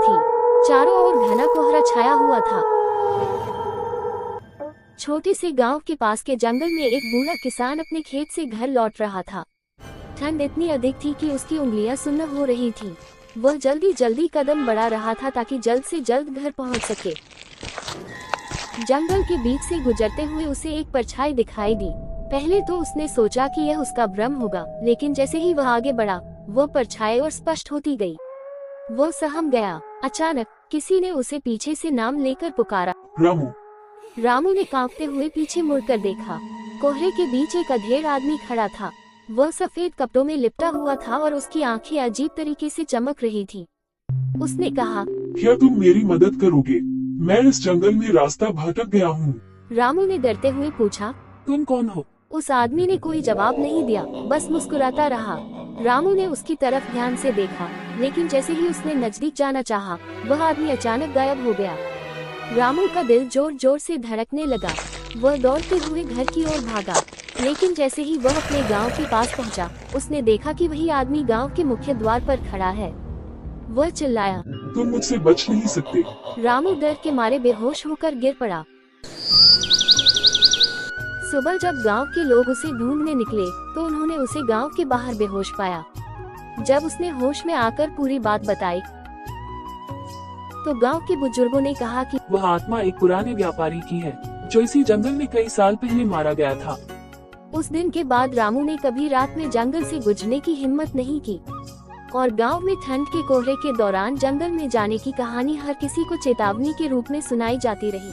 थी। चारों ओर घना कोहरा छाया हुआ था। छोटे से गांव के पास के जंगल में एक बूढ़ा किसान अपने खेत से घर लौट रहा था। ठंड इतनी अधिक थी कि उसकी उंगलियां सुन्न हो रही थीं। वह जल्दी जल्दी कदम बढ़ा रहा था ताकि जल्द से जल्द घर पहुंच सके। जंगल के बीच से गुजरते हुए उसे एक परछाई दिखाई दी। पहले तो उसने सोचा कि यह उसका भ्रम होगा, लेकिन जैसे ही वह आगे बढ़ा, वह परछाई और स्पष्ट होती गई। वह सहम गया। अचानक किसी ने उसे पीछे से नाम लेकर पुकारा, रामू। रामू ने कांपते हुए पीछे मुड़कर देखा। कोहरे के बीच एक अधेड़ आदमी खड़ा था। वह सफेद कपड़ों में लिपटा हुआ था और उसकी आंखें अजीब तरीके से चमक रही थीं। उसने कहा, क्या तुम मेरी मदद करोगे? मैं इस जंगल में रास्ता भटक गया हूँ। रामू ने डरते हुए पूछा, तुम कौन हो? उस आदमी ने कोई जवाब नहीं दिया, बस मुस्कुराता रहा। रामू ने उसकी तरफ ध्यान से देखा, लेकिन जैसे ही उसने नजदीक जाना चाहा, वह आदमी अचानक गायब हो गया। रामू का दिल जोर जोर से धड़कने लगा। वह दौड़ते हुए घर की ओर भागा, लेकिन जैसे ही वह अपने गांव के पास पहुंचा, उसने देखा कि वही आदमी गांव के मुख्य द्वार पर खड़ा है। वह चिल्लाया, तुम मुझसे बच नहीं सकते। रामू डर के मारे बेहोश होकर गिर पड़ा। सुबह जब गांव के लोग उसे ढूंढने निकले, तो उन्होंने उसे गांव के बाहर बेहोश पाया। जब उसने होश में आकर पूरी बात बताई, तो गांव के बुजुर्गों ने कहा कि वह आत्मा एक पुराने व्यापारी की है, जो इसी जंगल में कई साल पहले मारा गया था। उस दिन के बाद रामू ने कभी रात में जंगल से गुजरने की हिम्मत नहीं की, और गांव में ठंड के कोहरे के दौरान जंगल में जाने की कहानी हर किसी को चेतावनी के रूप में सुनाई जाती रही।